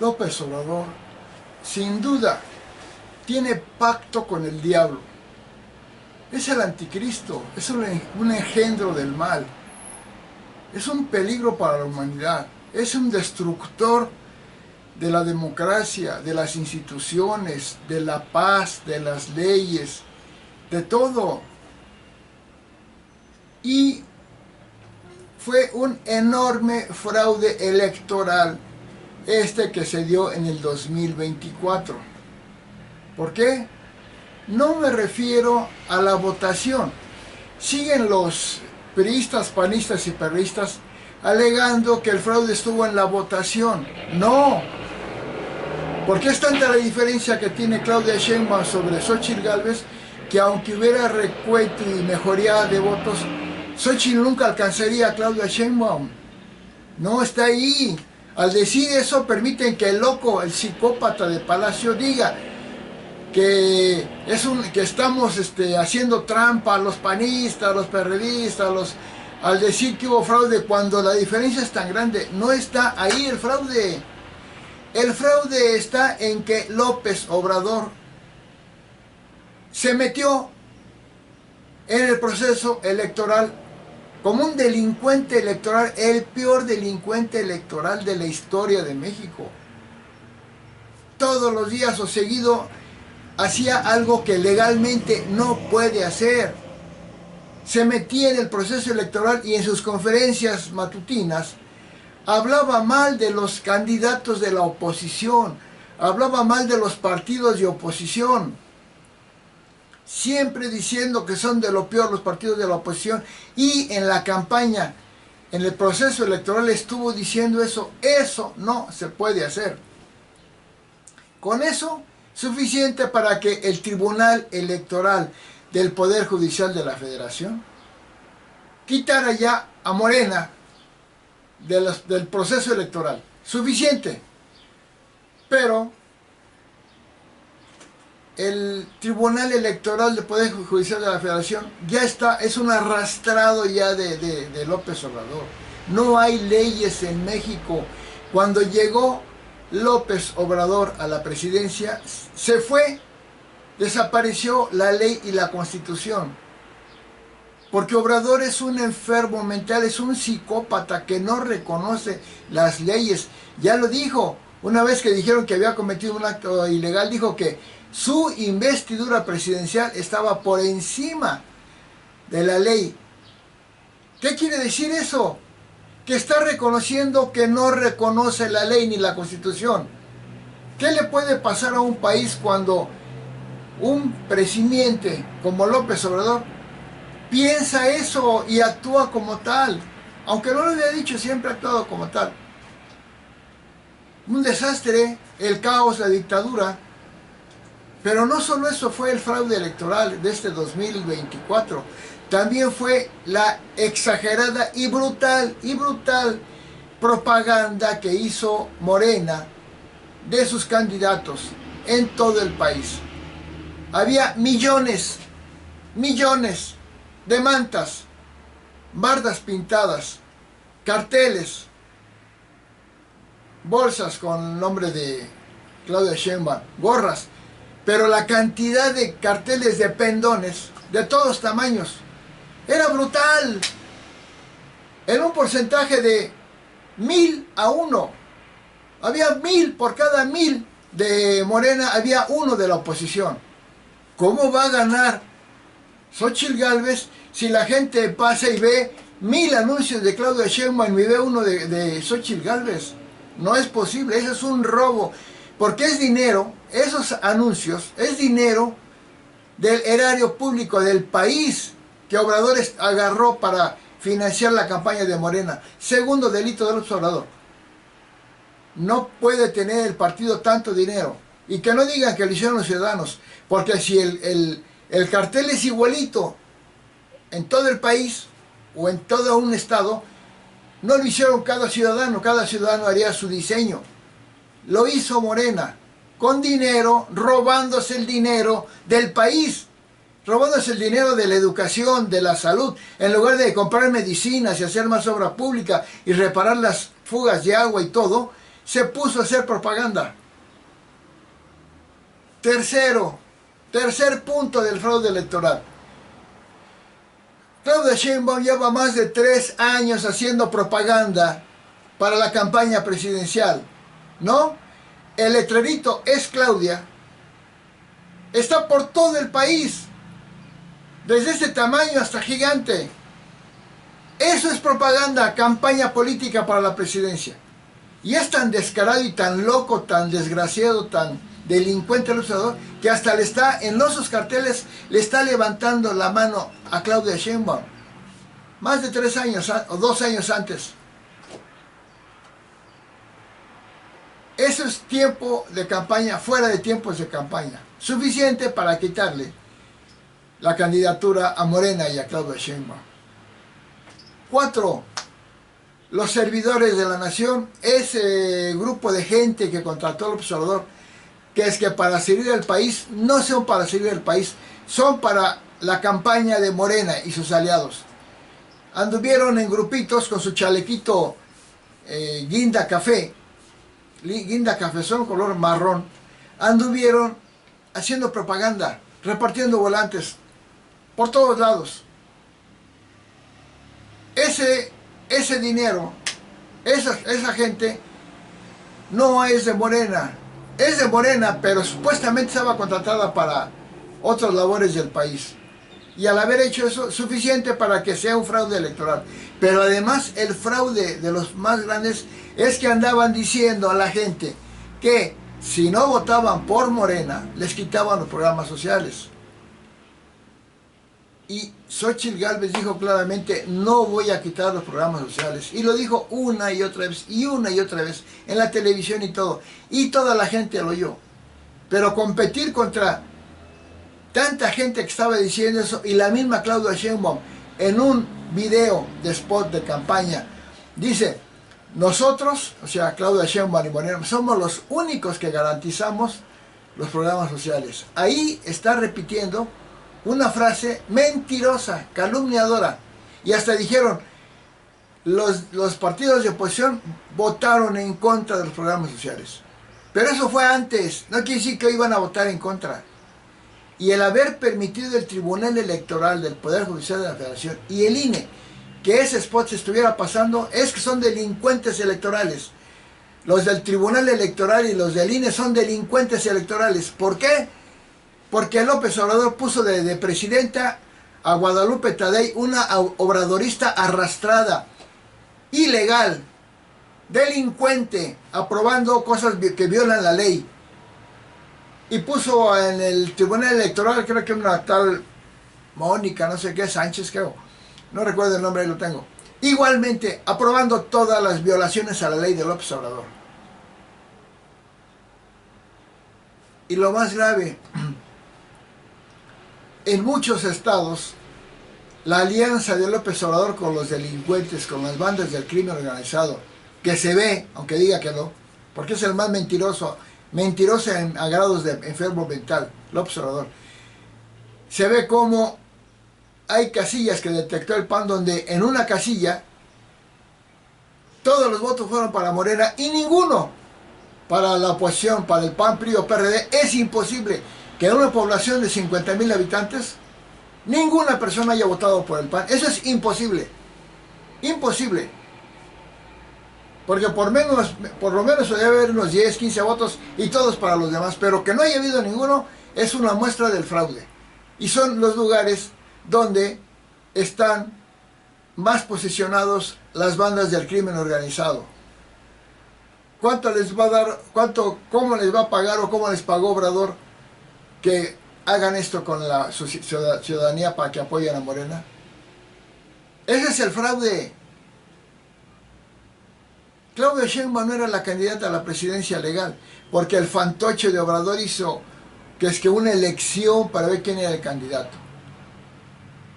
López Obrador, sin duda, tiene pacto con el diablo. Es el anticristo, es un engendro del mal. Es un peligro para la humanidad. Es un destructor de la democracia, de las instituciones, de la paz, de las leyes, de todo. Y fue un enorme fraude electoral que se dio en el 2024. ¿Por qué? No me refiero a la votación. Siguen los priistas, panistas y perristas alegando que el fraude estuvo en la votación. No. ¿Por qué es tanta la diferencia que tiene Claudia Sheinbaum sobre Xóchitl Gálvez, que aunque hubiera recuento y mejoría de votos, Xóchitl nunca alcanzaría a Claudia Sheinbaum? No, está ahí. Al decir eso permiten que el loco, el psicópata de Palacio diga que estamos haciendo trampa a los panistas, los perredistas, al decir que hubo fraude, cuando la diferencia es tan grande. No está ahí el fraude. El fraude está en que López Obrador se metió en el proceso electoral como un delincuente electoral, el peor delincuente electoral de la historia de México. Todos los días o seguido hacía algo que legalmente no puede hacer. Se metía en el proceso electoral y en sus conferencias matutinas hablaba mal de los candidatos de la oposición, hablaba mal de los partidos de oposición, siempre diciendo que son de lo peor los partidos de la oposición, y en la campaña, en el proceso electoral estuvo diciendo eso. Eso no se puede hacer. Con eso, suficiente para que el Tribunal Electoral del Poder Judicial de la Federación quitara ya a Morena del proceso electoral. Suficiente. Pero el Tribunal Electoral del Poder Judicial de la Federación ya es un arrastrado ya de López Obrador. No hay leyes en México. Cuando llegó López Obrador a la presidencia, se fue, desapareció la ley y la Constitución. Porque Obrador es un enfermo mental, es un psicópata que no reconoce las leyes. Ya lo dijo, una vez que dijeron que había cometido un acto ilegal, dijo que su investidura presidencial estaba por encima de la ley. ¿Qué quiere decir eso? Que está reconociendo que no reconoce la ley ni la Constitución. ¿Qué le puede pasar a un país cuando un presidente como López Obrador piensa eso y actúa como tal? Aunque no lo había dicho, siempre ha actuado como tal. Un desastre, el caos, la dictadura. Pero no solo eso fue el fraude electoral de este 2024, también fue la exagerada y brutal propaganda que hizo Morena de sus candidatos en todo el país. Había millones de mantas, bardas pintadas, carteles, bolsas con el nombre de Claudia Sheinbaum, gorras, pero la cantidad de carteles de pendones de todos tamaños era brutal. Era un porcentaje de 1000 a 1. Había 1000, por cada 1000 de Morena había uno de la oposición. ¿Cómo va a ganar Xóchitl Gálvez si la gente pasa y ve 1000 anuncios de Claudia Sheinbaum y ve uno de Xóchitl Gálvez? No es posible, eso es un robo, porque es dinero, esos anuncios, es dinero del erario público del país que Obrador agarró para financiar la campaña de Morena. Segundo delito del Obrador. No puede tener el partido tanto dinero. Y que no digan que lo hicieron los ciudadanos, porque si el cartel es igualito en todo el país o en todo un estado, no lo hicieron cada ciudadano haría su diseño. Lo hizo Morena, con dinero, robándose el dinero del país, robándose el dinero de la educación, de la salud, en lugar de comprar medicinas y hacer más obra pública y reparar las fugas de agua y todo. se puso a hacer propaganda. Tercer punto del fraude electoral. Claudia Sheinbaum lleva más de 3 años haciendo propaganda para la campaña presidencial, ¿no? El letrerito "Es Claudia" está por todo el país, desde ese tamaño hasta gigante. Eso es propaganda, campaña política para la presidencia. Y es tan descarado y tan loco, tan desgraciado, tan delincuente el observador, que hasta le está, en los carteles, le está levantando la mano a Claudia Sheinbaum. Más de 3 años o 2 años antes. Eso es tiempo de campaña, fuera de tiempos de campaña. Suficiente para quitarle la candidatura a Morena y a Claudia Sheinbaum. 4. Los servidores de la nación, ese grupo de gente que contrató al observador, que es que para servir al país, no son para servir al país, son para la campaña de Morena y sus aliados. Anduvieron en grupitos con su chalequito guinda cafezón color marrón, anduvieron haciendo propaganda, repartiendo volantes por todos lados. Ese dinero, esa gente no es de Morena, es de Morena, pero supuestamente estaba contratada para otras labores del país. Y al haber hecho eso, suficiente para que sea un fraude electoral. Pero además, el fraude de los más grandes es que andaban diciendo a la gente que si no votaban por Morena, les quitaban los programas sociales. Y Xóchitl Gálvez dijo claramente: no voy a quitar los programas sociales. Y lo dijo una y otra vez, en la televisión y todo. Y toda la gente lo oyó. Pero competir contra tanta gente que estaba diciendo eso, y la misma Claudia Sheinbaum, en un video de spot de campaña, dice: nosotros, o sea, Claudia Sheinbaum y Morena, somos los únicos que garantizamos los programas sociales. Ahí está repitiendo una frase mentirosa, calumniadora. Y hasta dijeron, los partidos de oposición votaron en contra de los programas sociales. Pero eso fue antes, no quiere decir que iban a votar en contra. Y el haber permitido el Tribunal Electoral del Poder Judicial de la Federación y el INE que ese spot se estuviera pasando, es que son delincuentes electorales. Los del Tribunal Electoral y los del INE son delincuentes electorales. ¿Por qué? Porque López Obrador puso de presidenta a Guadalupe Tadei, una obradorista arrastrada, ilegal, delincuente, aprobando cosas que violan la ley. Y puso en el Tribunal Electoral, creo que una tal Mónica, no sé qué, Sánchez, creo. No recuerdo el nombre, ahí lo tengo. Igualmente, aprobando todas las violaciones a la ley de López Obrador. Y lo más grave, en muchos estados, la alianza de López Obrador con los delincuentes, con las bandas del crimen organizado, que se ve, aunque diga que no, porque es el más mentiroso a grados de enfermo mental, López Obrador. Se ve como hay casillas que detectó el PAN donde en una casilla todos los votos fueron para Morena y ninguno para la oposición, para el PAN, PRI o PRD. Es imposible que en una población de 50,000 habitantes ninguna persona haya votado por el PAN. Eso es imposible. Imposible. Porque por lo menos debe haber unos 10, 15 votos y todos para los demás. Pero que no haya habido ninguno es una muestra del fraude. Y son los lugares donde están más posicionados las bandas del crimen organizado. ¿Cuánto les va a dar, cómo les va a pagar o cómo les pagó Obrador que hagan esto con la ciudadanía para que apoyen a Morena? Ese es el fraude. Claudia Sheinbaum no era la candidata a la presidencia legal, porque el fantoche de Obrador hizo que una elección para ver quién era el candidato.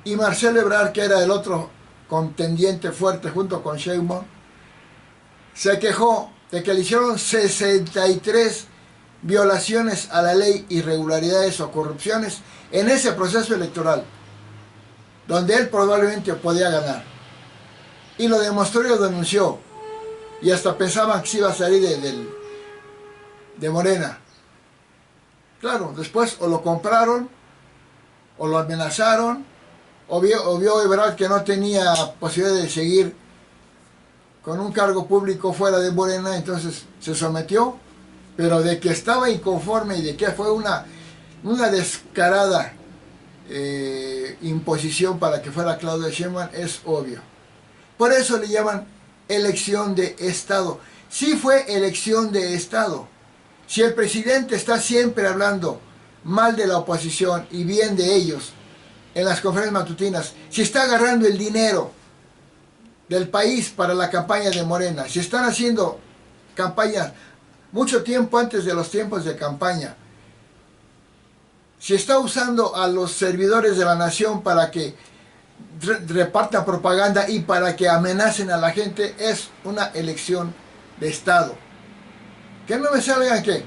Y Marcelo Ebrard, que era el otro contendiente fuerte junto con Sheinbaum, se quejó de que le hicieron 63 violaciones a la ley, irregularidades o corrupciones en ese proceso electoral, donde él probablemente podía ganar. Y lo demostró y lo denunció. y hasta pensaban que se iba a salir de Morena. Claro, después o lo compraron, o lo amenazaron, o vio Ebrard que no tenía posibilidad de seguir con un cargo público fuera de Morena, entonces se sometió, pero de que estaba inconforme y de que fue una descarada imposición para que fuera Claudia Sheinbaum es obvio. Por eso le llaman elección de Estado. Sí fue elección de Estado. Si el presidente está siempre hablando mal de la oposición y bien de ellos en las conferencias matutinas, si está agarrando el dinero del país para la campaña de Morena, si están haciendo campaña mucho tiempo antes de los tiempos de campaña, si está usando a los servidores de la nación para que repartan propaganda y para que amenacen a la gente, es una elección de Estado. Que no me salgan que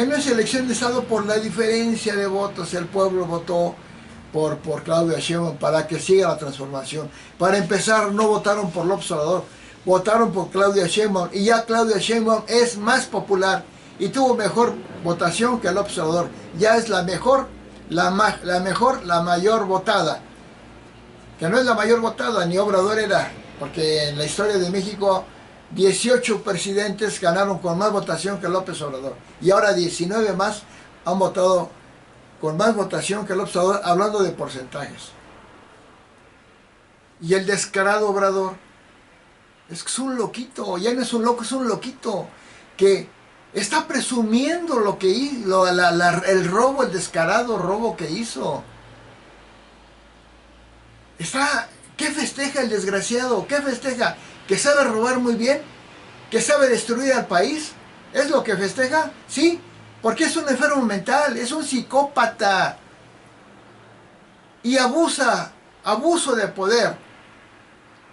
no es elección de Estado por la diferencia de votos. El pueblo votó por Claudia Sheinbaum para que siga la transformación. Para empezar, no votaron por López Obrador, votaron por Claudia Sheinbaum, y ya Claudia Sheinbaum es más popular y tuvo mejor votación que López Obrador. Ya es la mayor votada. Que no es la mayor votada, ni Obrador era, porque en la historia de México 18 presidentes ganaron con más votación que López Obrador, y ahora 19 más han votado con más votación que López Obrador, hablando de porcentajes. Y el descarado Obrador es un loquito, ya no es un loco, es un loquito que está presumiendo lo que hizo, el robo, el descarado robo que hizo. ¿Qué festeja el desgraciado? ¿Qué festeja? ¿Que sabe robar muy bien? ¿Que sabe destruir al país? ¿Es lo que festeja? Sí, porque es un enfermo mental, es un psicópata. Y abuso de poder,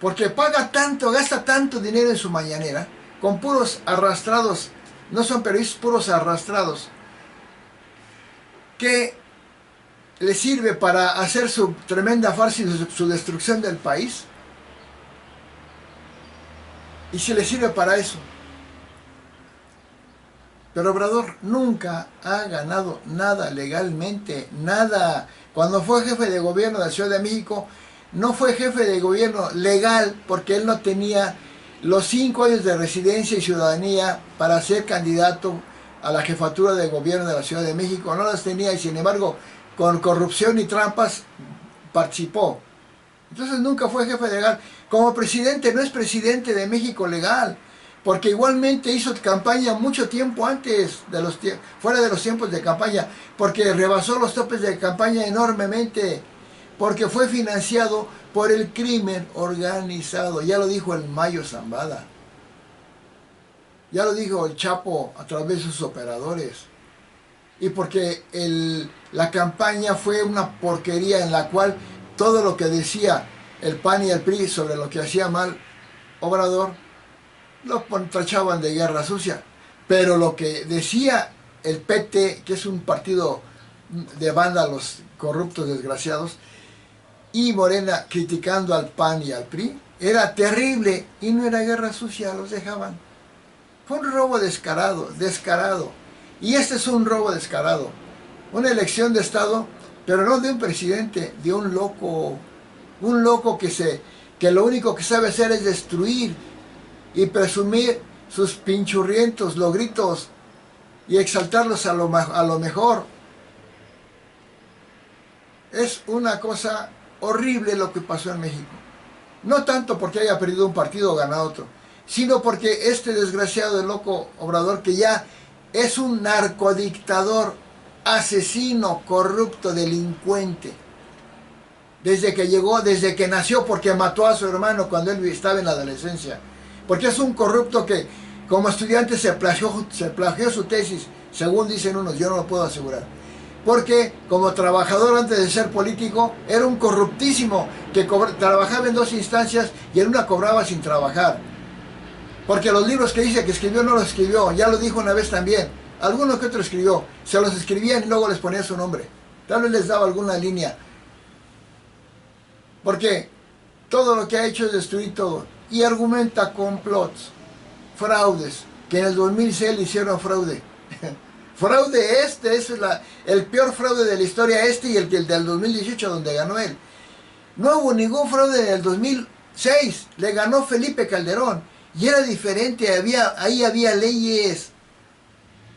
porque paga tanto, gasta tanto dinero en su mañanera, con puros arrastrados, no son periodistas, puros arrastrados, que le sirve para hacer su tremenda farsa y su destrucción del país. Y si le sirve para eso. Pero Obrador nunca ha ganado nada legalmente, nada. Cuando fue jefe de gobierno de la Ciudad de México, no fue jefe de gobierno legal porque él no tenía los 5 años de residencia y ciudadanía para ser candidato a la jefatura de gobierno de la Ciudad de México. No las tenía, y sin embargo, con corrupción y trampas participó. Entonces nunca fue jefe legal. Como presidente no es presidente de México legal, porque igualmente hizo campaña mucho tiempo antes, fuera de los tiempos de campaña, porque rebasó los topes de campaña enormemente, porque fue financiado por el crimen organizado. Ya lo dijo el Mayo Zambada, ya lo dijo el Chapo a través de sus operadores, y porque la campaña fue una porquería en la cual todo lo que decía el PAN y el PRI sobre lo que hacía mal Obrador, lo tachaban de guerra sucia. Pero lo que decía el PT, que es un partido de vándalos corruptos, desgraciados, y Morena criticando al PAN y al PRI, era terrible, y no era guerra sucia, los dejaban. Fue un robo descarado. Y este es un robo descarado. Una elección de Estado, pero no de un presidente, de un loco. Un loco que lo único que sabe hacer es destruir y presumir sus pinchurrientos logritos y exaltarlos a lo mejor. Es una cosa horrible lo que pasó en México. No tanto porque haya perdido un partido o ganado otro, sino porque este desgraciado de loco Obrador, que ya es un narcodictador, asesino, corrupto, delincuente, desde que llegó, desde que nació, porque mató a su hermano cuando él estaba en la adolescencia, porque es un corrupto que como estudiante se plagió su tesis, según dicen unos, yo no lo puedo asegurar, porque como trabajador antes de ser político era un corruptísimo que trabajaba en 2 instancias y en una cobraba sin trabajar, porque los libros que dice que escribió no los escribió, ya lo dijo una vez también, algunos que otro escribió, se los escribían y luego les ponía su nombre, tal vez les daba alguna línea, porque todo lo que ha hecho es destruir todo, y argumenta complots, fraudes, que en el 2006 le hicieron fraude. Fraude es el peor fraude de la historia y el del 2018 donde ganó él. No hubo ningún fraude en el 2006, le ganó Felipe Calderón y era diferente, ahí había leyes.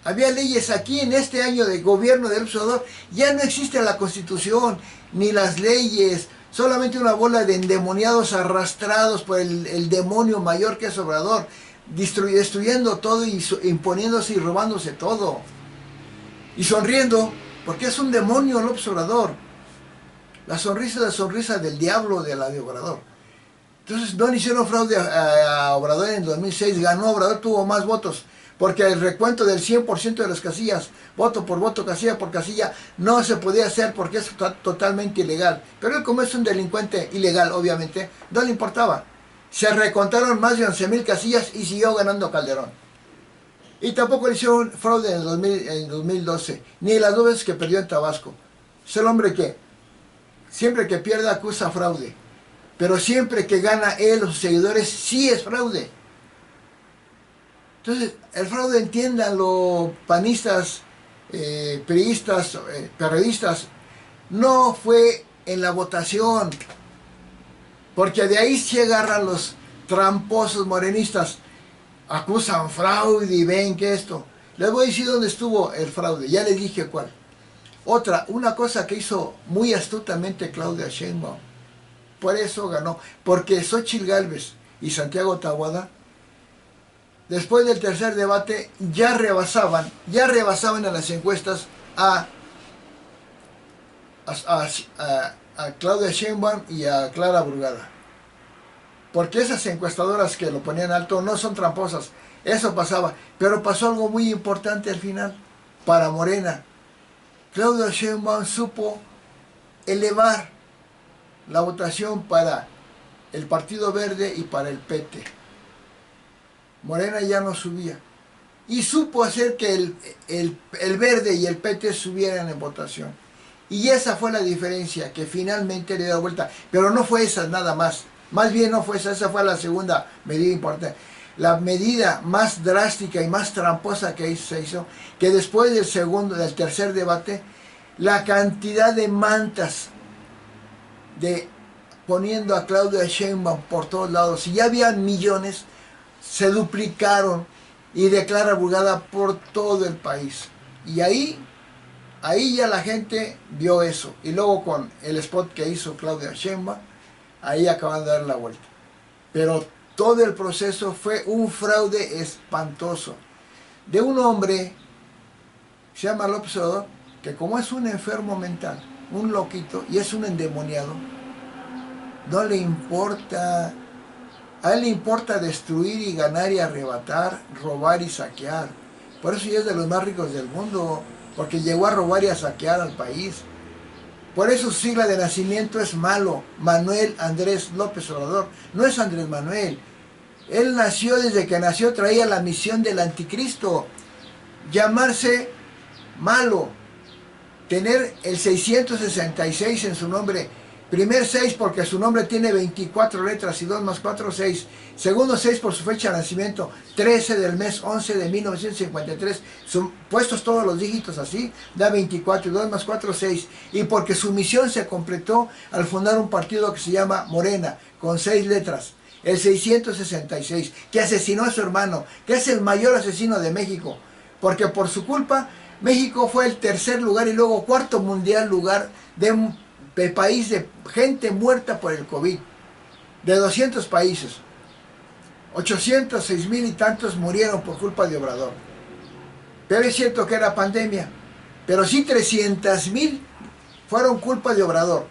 Había leyes. Aquí en este año de gobierno del Obrador ya no existe la Constitución ni las leyes, solamente una bola de endemoniados arrastrados por el demonio mayor que es Obrador, destruyendo todo y imponiéndose y robándose todo. Y sonriendo, porque es un demonio López Obrador. La sonrisa es la sonrisa del diablo de Obrador. Entonces no le hicieron fraude a Obrador en 2006, ganó Obrador, tuvo más votos. Porque el recuento del 100% de las casillas, voto por voto, casilla por casilla, no se podía hacer porque es totalmente ilegal. Pero él, como es un delincuente ilegal, obviamente, no le importaba. Se recontaron más de 11,000 casillas y siguió ganando Calderón. Y tampoco le hicieron fraude en 2012, ni las 2 veces que perdió en Tabasco. Es el hombre que siempre que pierde acusa fraude, pero siempre que gana él o sus seguidores sí es fraude. Entonces, el fraude, entiéndanlo, panistas, priistas, periodistas, no fue en la votación, porque de ahí se agarran los tramposos morenistas, acusan fraude y ven que esto. Les voy a decir dónde estuvo el fraude, ya les dije cuál. Una cosa que hizo muy astutamente Claudia Sheinbaum, por eso ganó, porque Xóchitl Gálvez y Santiago Taboada, después del tercer debate, ya rebasaban en las encuestas a Claudia Sheinbaum y a Clara Brugada. Porque esas encuestadoras que lo ponían alto no son tramposas. Eso pasaba. Pero pasó algo muy importante al final para Morena. Claudia Sheinbaum supo elevar la votación para el Partido Verde y para el PT. Morena ya no subía. Y supo hacer que el Verde y el PT subieran en votación. Y esa fue la diferencia que finalmente le dio la vuelta. Pero no fue esa nada más. Más bien no fue esa fue la segunda medida importante. La medida más drástica y más tramposa que se hizo, que después del tercer debate, la cantidad de mantas poniendo a Claudia Sheinbaum por todos lados, y ya habían millones, se duplicaron y de Clara Brugada por todo el país. Y ahí ya la gente vio eso. Y luego con el spot que hizo Claudia Sheinbaum, ahí acaban de dar la vuelta. Pero todo el proceso fue un fraude espantoso de un hombre que se llama López Obrador, que como es un enfermo mental, un loquito y es un endemoniado, no le importa. A él le importa destruir y ganar y arrebatar, robar y saquear. Por eso ya es de los más ricos del mundo, porque llegó a robar y a saquear al país. Por eso su sigla de nacimiento es malo, Manuel Andrés López Obrador. No es Andrés Manuel. Él nació, desde que nació traía la misión del anticristo. Llamarse malo. Tener el 666 en su nombre. Primer 6 porque su nombre tiene 24 letras y 2 más 4, 6. Segundo 6 por su fecha de nacimiento, 13 del mes 11 de 1953. Puestos todos los dígitos así, da 24 y 2 más 4, 6. Y porque su misión se completó al fundar un partido que se llama Morena, con 6 letras. El 666, que asesinó a su hermano, que es el mayor asesino de México. Porque por su culpa, México fue el tercer lugar y luego cuarto mundial lugar de país de gente muerta por el COVID, de 200 países, 806,000 y tantos murieron por culpa de Obrador. Pero es cierto que era pandemia, pero sí 300,000 fueron culpa de Obrador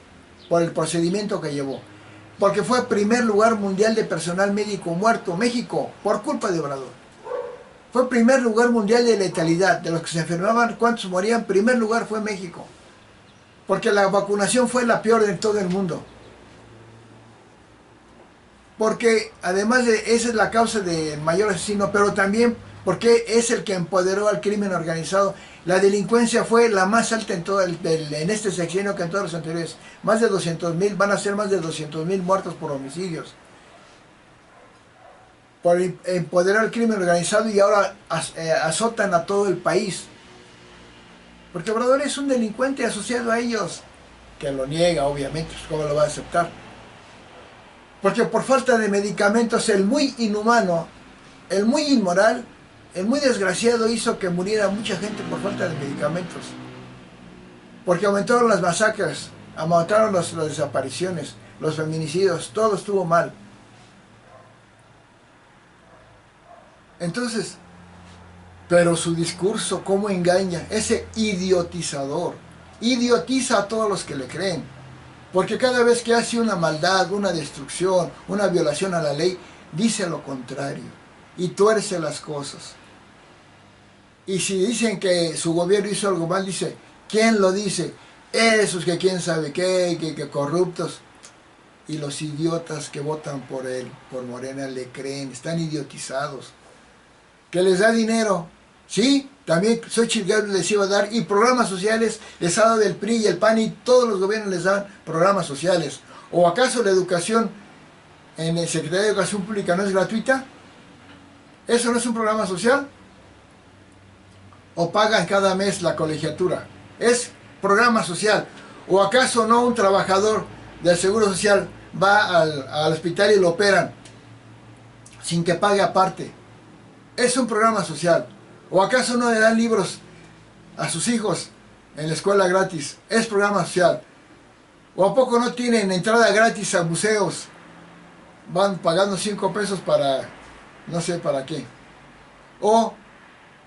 por el procedimiento que llevó, porque fue primer lugar mundial de personal médico muerto México por culpa de Obrador. Fue primer lugar mundial de letalidad, de los que se enfermaban, cuántos morían, primer lugar fue México. Porque la vacunación fue la peor de todo el mundo. Porque además de esa es la causa del mayor asesino, pero también porque es el que empoderó al crimen organizado. La delincuencia fue la más alta en este sexenio que en todos los anteriores. Más de 200,000, van a ser más de 200,000 muertos por homicidios. por empoderar el crimen organizado y ahora azotan a todo el país. Porque Obrador es un delincuente asociado a ellos, que lo niega, obviamente, pues ¿cómo lo va a aceptar? Porque por falta de medicamentos, el muy inhumano, el muy inmoral, el muy desgraciado hizo que muriera mucha gente por falta de medicamentos. Porque aumentaron las masacres, aumentaron las desapariciones, los feminicidios, todo estuvo mal. Entonces, pero su discurso, ¿cómo engaña? Ese idiotizador, idiotiza a todos los que le creen. Porque cada vez que hace una maldad, una destrucción, una violación a la ley, dice lo contrario y tuerce las cosas. Y si dicen que su gobierno hizo algo mal, dice, ¿quién lo dice? Esos que quién sabe qué, que corruptos. Y los idiotas que votan por él, por Morena, le creen, están idiotizados. Que les da dinero, sí, también Xochitl Gálvez les iba a dar, y programas sociales les ha dado el PRI y el PAN, y todos los gobiernos les dan programas sociales. ¿O acaso la educación en el Secretaría de Educación Pública no es gratuita? ¿Eso no es un programa social? ¿O pagan cada mes la colegiatura? Es programa social. ¿O acaso no un trabajador del Seguro Social va al hospital y lo operan sin que pague aparte? Es un programa social. ¿O acaso no le dan libros a sus hijos en la escuela gratis? Es programa social. ¿O a poco no tienen entrada gratis a museos? Van pagando 5 pesos para no sé para qué. O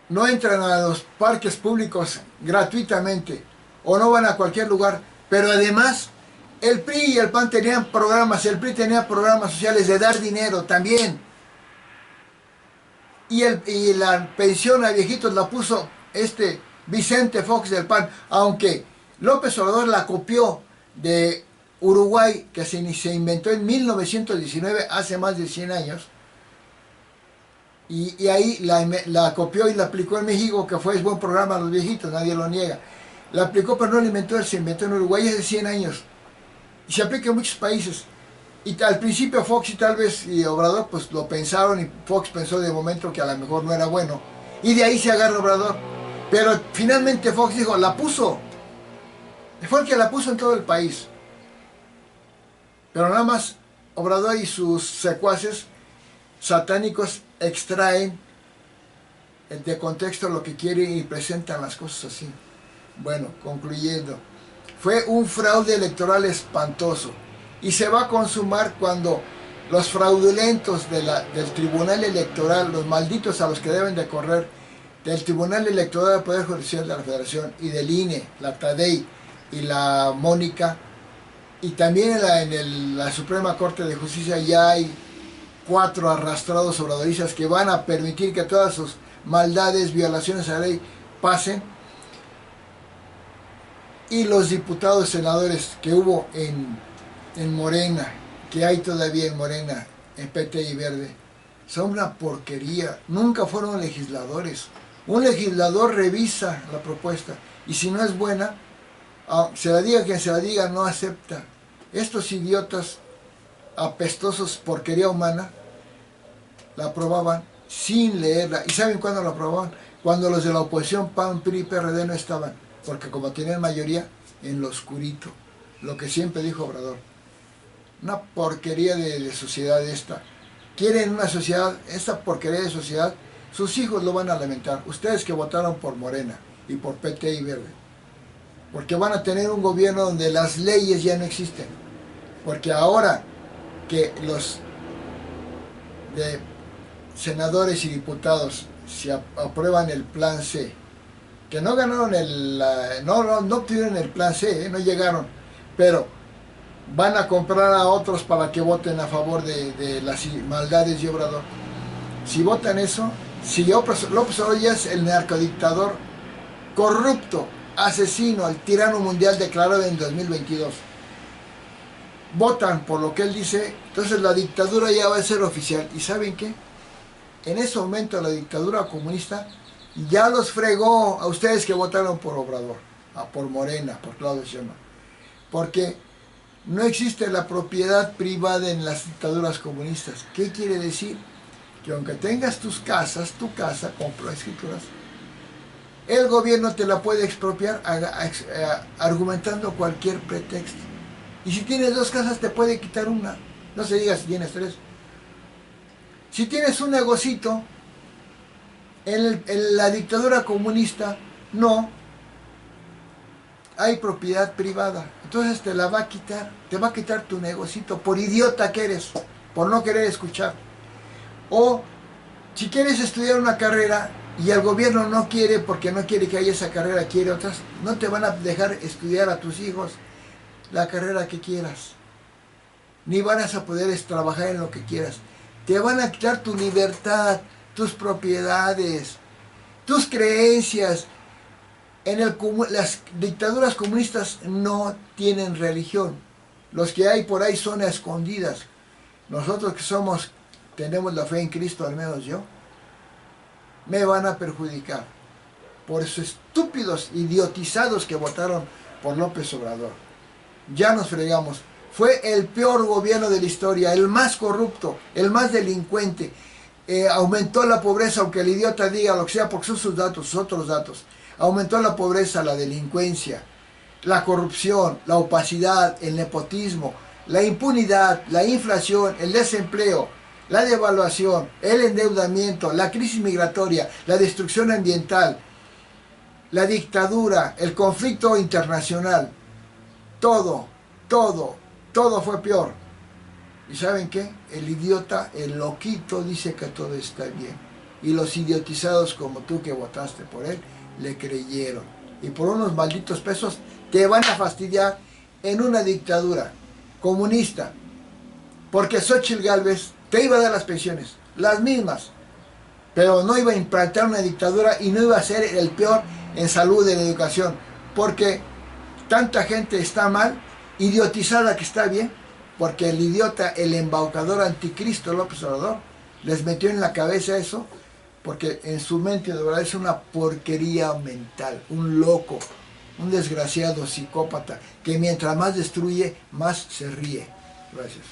no entran a los parques públicos gratuitamente. O no van a cualquier lugar. Pero además, el PRI y el PAN tenían programas. El PRI tenía programas sociales de dar dinero también. Y la pensión a viejitos la puso Vicente Fox del PAN, aunque López Obrador la copió de Uruguay, que se inventó en 1919, hace más de 100 años, y ahí la copió y la aplicó en México, que fue buen programa a los viejitos, nadie lo niega. La aplicó, pero no la inventó él, se inventó en Uruguay hace 100 años, y se aplica en muchos países. Y al principio Fox y tal vez y Obrador pues lo pensaron, y Fox pensó de momento que a lo mejor no era bueno. Y de ahí se agarra Obrador. Pero finalmente Fox dijo, la puso. Fue el que la puso en todo el país. Pero nada más Obrador y sus secuaces satánicos extraen de contexto lo que quieren y presentan las cosas así. Bueno, concluyendo. Fue un fraude electoral espantoso. Y se va a consumar cuando los fraudulentos del Tribunal Electoral, los malditos a los que deben de correr, del Tribunal Electoral del Poder Judicial de la Federación y del INE, la TADEI y la Mónica, y también en la Suprema Corte de Justicia ya hay 4 arrastrados obradoristas que van a permitir que todas sus maldades, violaciones a la ley pasen. Y los diputados, senadores que hubo en Morena, que hay todavía en Morena, en PT y Verde, son una porquería, nunca fueron legisladores. Un legislador revisa la propuesta y si no es buena, se la diga quien se la diga, no acepta. Estos idiotas apestosos, porquería humana, la aprobaban sin leerla. ¿Y saben cuándo la aprobaban? Cuando los de la oposición, PAN, PRI, PRD no estaban, porque como tenían mayoría, en lo oscurito, lo que siempre dijo Obrador. Una porquería de sociedad esta. Quieren una sociedad, esta porquería de sociedad, sus hijos lo van a lamentar. Ustedes que votaron por Morena y por PT y Verde. Porque van a tener un gobierno donde las leyes ya no existen. Porque ahora que los de senadores y diputados se aprueban el plan C, que no ganaron no obtuvieron el plan C, no llegaron, pero van a comprar a otros para que voten a favor de las maldades de Obrador. Si votan eso, si López Obrador ya es el narcodictador corrupto, asesino, el tirano mundial declarado en 2022, votan por lo que él dice, entonces la dictadura ya va a ser oficial. ¿Y saben qué? En ese momento la dictadura comunista ya los fregó a ustedes que votaron por Obrador, por Morena, por Claudio Sheinbaum. Porque no existe la propiedad privada en las dictaduras comunistas. ¿Qué quiere decir? que aunque tengas tus casas, tu casa, como las escrituras, el gobierno te la puede expropiar argumentando cualquier pretexto. Y si tienes 2 casas, te puede quitar una. No se diga si tienes 3. Si tienes un negocito, en la dictadura comunista, no. Hay propiedad privada. Entonces te la va a quitar. Te va a quitar tu negocito por idiota que eres, por no querer escuchar. O si quieres estudiar una carrera y el gobierno no quiere, porque no quiere que haya esa carrera, quiere otras, no te van a dejar estudiar a tus hijos la carrera que quieras. Ni vas a poder trabajar en lo que quieras. Te van a quitar tu libertad, tus propiedades, tus creencias. Las dictaduras comunistas no tienen religión. Los que hay por ahí son a escondidas. Nosotros que tenemos la fe en Cristo, al menos yo, me van a perjudicar por esos estúpidos, idiotizados que votaron por López Obrador. Ya nos fregamos. Fue el peor gobierno de la historia, el más corrupto, el más delincuente. Aumentó la pobreza, aunque el idiota diga lo que sea, porque son sus datos, sus otros datos. Aumentó la pobreza, la delincuencia, la corrupción, la opacidad, el nepotismo, la impunidad, la inflación, el desempleo, la devaluación, el endeudamiento, la crisis migratoria, la destrucción ambiental, la dictadura, el conflicto internacional. Todo fue peor. ¿Y saben qué? El idiota, el loquito dice que todo está bien. Y los idiotizados como tú que votaste por él, le creyeron. Y por unos malditos pesos te van a fastidiar en una dictadura comunista. Porque Xóchitl Gálvez te iba a dar las pensiones, las mismas. Pero no iba a implantar una dictadura y no iba a ser el peor en salud, en educación. Porque tanta gente está mal, idiotizada que está bien, porque el idiota, el embaucador anticristo López Obrador, les metió en la cabeza eso, porque en su mente de verdad es una porquería mental, un loco, un desgraciado psicópata, que mientras más destruye, más se ríe. Gracias.